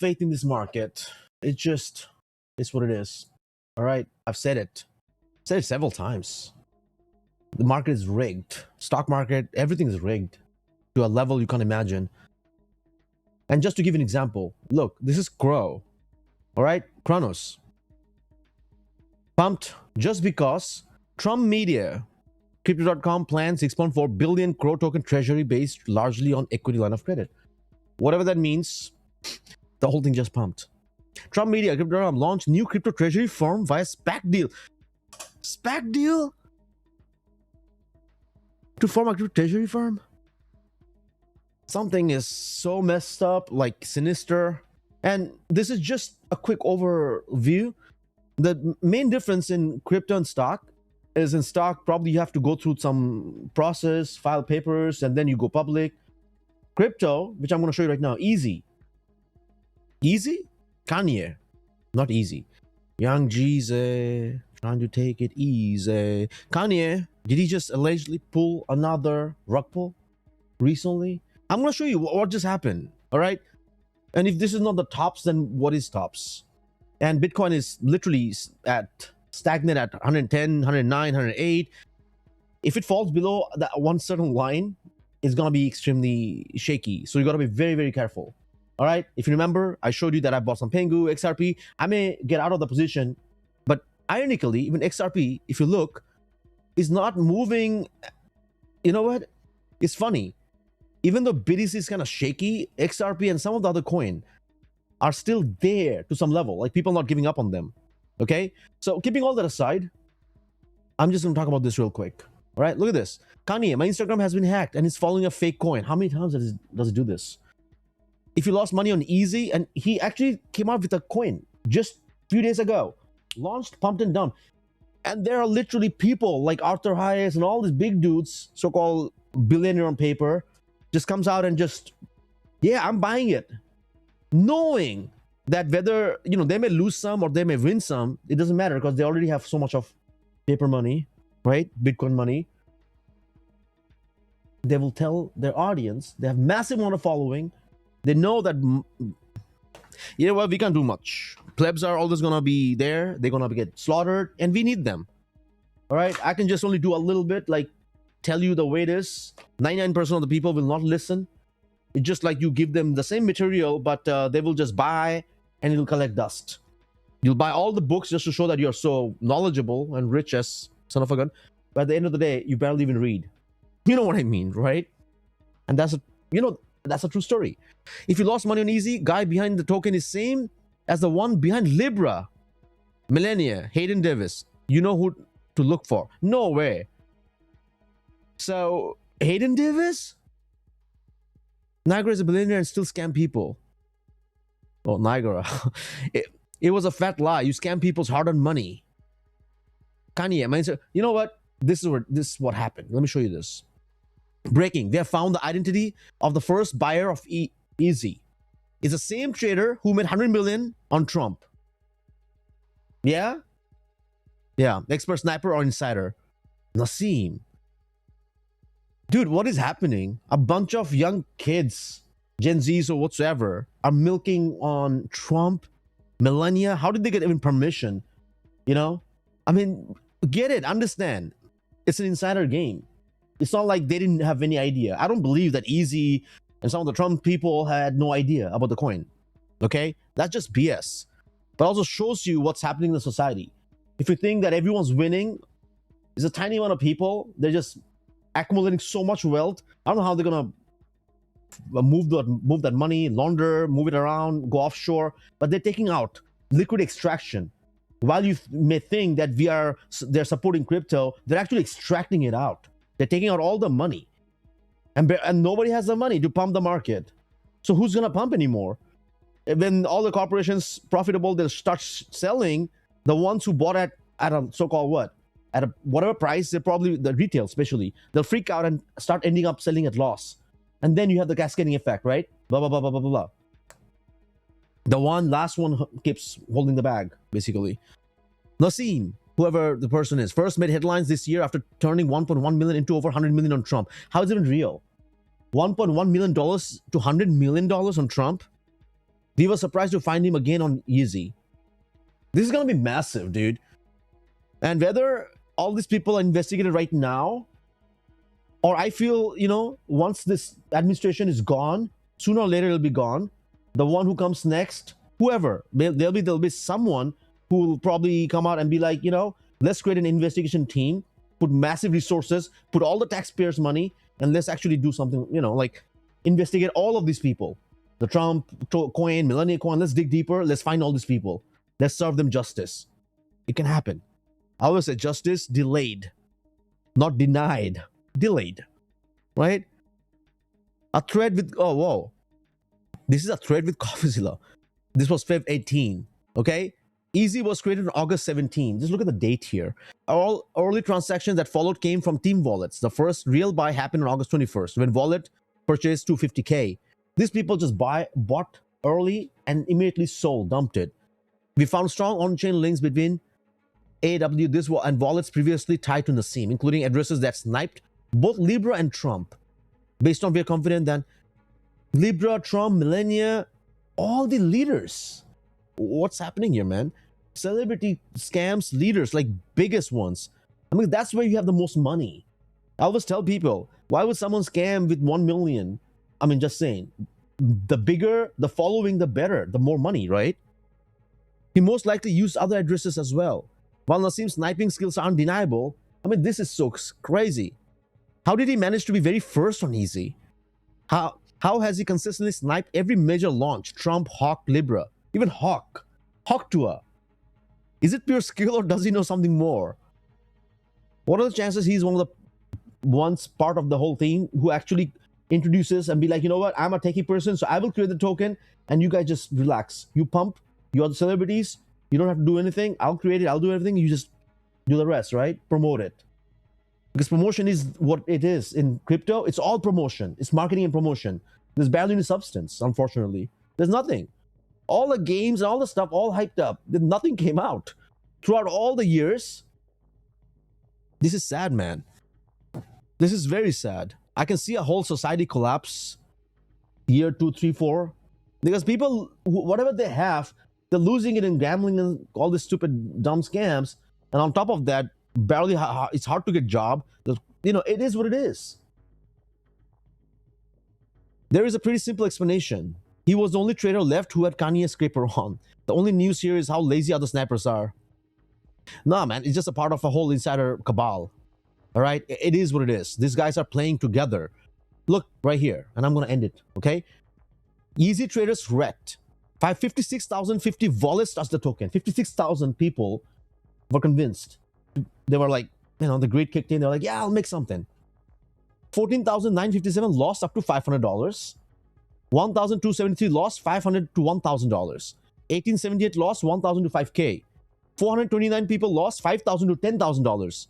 faith in this market. It just is what it is. All right, I've said it. Said it several times. The market is rigged. Stock market, everything is rigged to a level you can't imagine. And just to give you an example, look, this is Crow. All right, Kronos. Pumped just because Trump Media, Crypto.com plans 6.4 billion Crow token treasury based largely on equity line of credit. Whatever that means, the whole thing just pumped. Trump Media, Crypto.com launched new crypto treasury firm via SPAC deal. SPAC deal? To form a crypto treasury firm? Something is so messed up, like sinister. And this is just a quick overview. The main difference in crypto and stock is in stock, probably you have to go through some process, file papers, and then you go public. Crypto, which I'm going to show you right now, easy. Easy? KANYE. Not easy. Young Jeezy, trying to take it easy. KANYE, did he just allegedly pull another rug pull recently? I'm going to show you what just happened, all right? And if this is not the tops, then what is tops? And Bitcoin is literally at stagnant at 110, 109, 108. If it falls below that one certain line, it's going to be extremely shaky. So you got to be very, very careful. All right. If you remember, I showed you that I bought some Pengu, XRP. I may get out of the position, but ironically, even XRP, if you look, is not moving. You know what? It's funny. Even though BTC is kind of shaky, XRP and some of the other coin are still there to some level. Like people not giving up on them. Okay. So keeping all that aside, I'm just going to talk about this real quick. All right. Look at this. KANYE, my Instagram has been hacked and it's following a fake coin. How many times does it do this? If you lost money on Easy, and he actually came out with a coin just a few days ago, launched, pumped and down. And there are literally people like Arthur Hayes and all these big dudes, so-called billionaire on paper, just comes out and just, yeah, I'm buying it. Knowing that whether, you know, they may lose some or they may win some, it doesn't matter because they already have so much of paper money, right? Bitcoin money. They will tell their audience, they have massive amount of following. They know that, you know what, we can't do much. Plebs are always going to be there. They're going to get slaughtered and we need them. All right. I can just only do a little bit, like tell you the way it is. 99% of the people will not listen. It's just like you give them the same material, but they will just buy and it'll collect dust. You'll buy all the books just to show that you're so knowledgeable and rich as son of a gun. But at the end of the day, you barely even read. You know what I mean, right? And that's a, you know, that's a true story. If you lost money on Easy, guy behind the token is same as the one behind Libra. Millennia, Hayden Davis. You know who to look for. No way. So, Hayden Davis? Niagara is a billionaire and still scam people. Oh, Niagara. It was a fat lie. You scam people's hard-earned money. KANYE, you know what? This is what happened. Let me show you this. Breaking. They have found the identity of the first buyer of Easy. It's the same trader who made 100 million on Trump. Yeah? Yeah. Expert sniper or insider. Nassim. Dude, what is happening? A bunch of young kids, Gen Zs or whatsoever, are milking on Trump, Melania. How did they get even permission? You know? I mean, get it. Understand. It's an insider game. It's not like they didn't have any idea. I don't believe that Easy and some of the Trump people had no idea about the coin. Okay? That's just BS. But also shows you what's happening in the society. If you think that everyone's winning, it's a tiny amount of people. They're just accumulating so much wealth. I don't know how they're going to move that money, launder, move it around, go offshore. But they're taking out liquid extraction. While you may think that they're supporting crypto, they're actually extracting it out. They're taking out all the money. And nobody has the money to pump the market. So who's going to pump anymore? When all the corporations profitable, they'll start selling. The ones who bought at a so-called what? At a whatever price, they're probably, the retail especially, they'll freak out and start ending up selling at loss. And then you have the cascading effect, right? Blah, blah, blah, blah, blah, blah, blah. The last one keeps holding the bag, basically. Nassim, whoever the person is, first made headlines this year after turning 1.1 million into over 100 million on Trump. How is it even real? $1.1 million to $100 million on Trump? We were surprised to find him again on Easy. This is gonna be massive, dude. And whether all these people are investigated right now, or I feel, once this administration is gone, sooner or later it'll be gone. The one who comes next, whoever, there'll be someone who will probably come out and be like, let's create an investigation team, put massive resources, put all the taxpayers' money, and let's actually do something, like investigate all of these people. The Trump coin, Melania coin, let's dig deeper, let's find all these people. Let's serve them justice. It can happen. I always say justice delayed, not denied. Delayed, right? A thread with, oh, whoa. This is a thread with CoffeeZilla. This was Feb 18, okay? Easy was created on August 17. Just look at the date here. All early transactions that followed came from Team Wallets. The first real buy happened on August 21st when Wallet purchased 250K. These people just bought early and immediately sold, dumped it. We found strong on-chain links between AW and wallets previously tied to Nassim, including addresses that sniped both Libra and Trump. Based on, we are confident that Libra, Trump, Melania, all the leaders. What's happening here, man? Celebrity scams, leaders, like biggest ones. I mean, that's where you have the most money. I always tell people, why would someone scam with 1 million? I mean, just saying, the bigger the following, the better, the more money, right? He most likely used other addresses as well. While Nassim's sniping skills are undeniable, I mean, this is so crazy. How did he manage to be very first on Easy? How has he consistently sniped every major launch? Trump, Hawk, Libra, even Hawk Tour. Is it pure skill or does he know something more? What are the chances he's one of the ones part of the whole thing who actually introduces and be like, you know what, I'm a techie person, so I will create the token and you guys just relax. You pump, you're the celebrities, you don't have to do anything. I'll create it, I'll do everything, you just do the rest, right? Promote it. Because promotion is what it is in crypto. It's all promotion. It's marketing and promotion. There's barely any substance, unfortunately. There's nothing. All the games and all the stuff, all hyped up. Nothing came out. Throughout all the years, this is sad, man. This is very sad. I can see a whole society collapse year 2, 3, 4. Because people, whatever they have, they're losing it in gambling and all these stupid, dumb scams. And on top of that, barely, it's hard to get a job. It is what it is. There is a pretty simple explanation. He was the only trader left who had Kanye scraper on. The only news here is how lazy other snipers are. Nah, man, it's just a part of a whole insider cabal. All right, it is what it is. These guys are playing together. Look right here, and I'm gonna end it. Okay, Easy traders wrecked. 56,050 wallets touched the token. 56,000 people were convinced. They were like, the greed kicked in. They're like, yeah, I'll make something. 14,957 lost up to $500. 1,273 lost $500 to $1,000. 1,878 lost 1,000 to 5K. 429 people lost $5,000 to $10,000.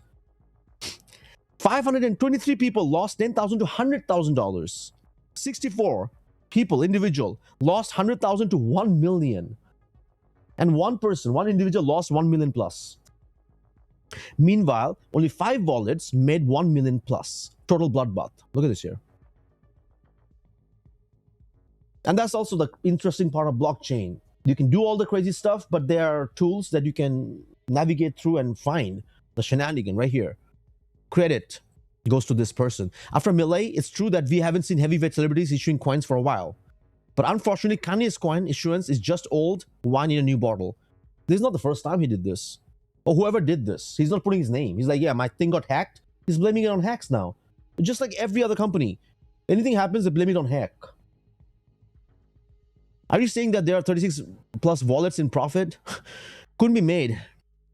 523 people lost $10,000 to $100,000. 64 people, individual, lost 100,000 to 1 million. And one individual lost 1 million plus. Meanwhile, only 5 wallets made 1 million plus. Total bloodbath. Look at this here. And that's also the interesting part of blockchain. You can do all the crazy stuff, but there are tools that you can navigate through and find the shenanigan right here. Credit goes to this person. After Melee, it's true that we haven't seen heavyweight celebrities issuing coins for a while. But unfortunately, Kanye's coin issuance is just old wine in a new bottle. This is not the first time he did this. Or whoever did this. He's not putting his name. He's like, yeah, my thing got hacked. He's blaming it on hacks now. Just like every other company. Anything happens, they blame it on hack. Are you saying that there are 36 plus wallets in profit? Couldn't be made.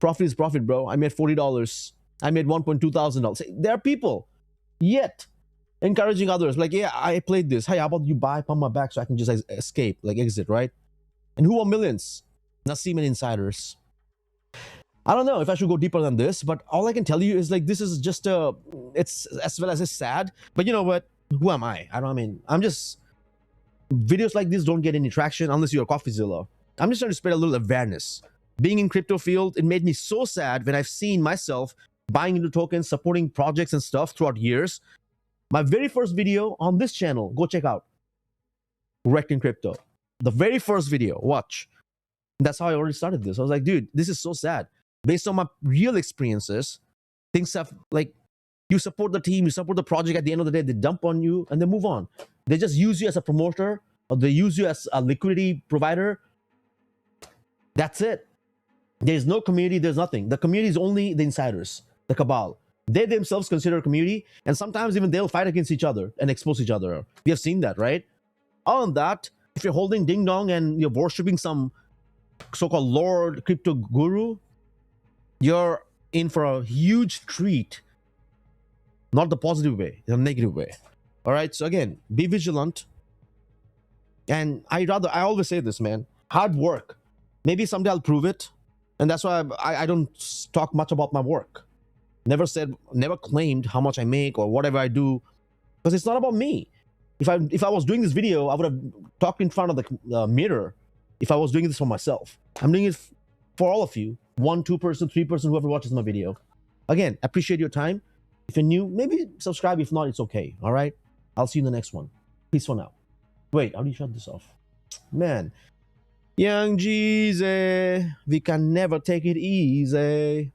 Profit is profit, bro. I made $40. I made $1,200. There are people yet encouraging others. Like, yeah, I played this. Hey, how about you buy, pump my back so I can just escape, like exit, right? And who are millions? Nassim and insiders. I don't know if I should go deeper than this, but all I can tell you is like, this is just it's as well as it's sad. But you know what? Who am I? I'm just, videos like this don't get any traction unless you're a CoffeeZilla. I'm just trying to spread a little awareness. Being in crypto field, it made me so sad when I've seen myself buying into tokens, supporting projects and stuff throughout years. My very first video on this channel, go check out. Wrecked in crypto. The very first video, watch. That's how I already started this. I was like, dude, this is so sad. Based on my real experiences, things have like, you support the team, you support the project. At the end of the day, they dump on you and they move on. They just use you as a promoter, or they use you as a liquidity provider. That's it. There's no community, there's nothing. The community is only the insiders, the cabal. They themselves consider a community, and sometimes even they'll fight against each other and expose each other. We have seen that, right? Other than that, if you're holding ding dong and you're worshipping some so-called lord crypto guru, you're in for a huge treat. Not the positive way, the negative way. All right, so again, be vigilant. And I always say this, man, hard work. Maybe someday I'll prove it, and that's why I don't talk much about my work. Never claimed how much I make or whatever I do, because it's not about me. If I was doing this video, I would have talked in front of the mirror. If I was doing this for myself, I'm doing it for all of you, 1, 2-person, 3-person, whoever watches my video. Again, appreciate your time. If you're new, maybe subscribe. If not, it's okay. All right, I'll see you in the next one. Peace for now. Wait, how do you shut this off? Man, Young Jeezy, we can never take it easy.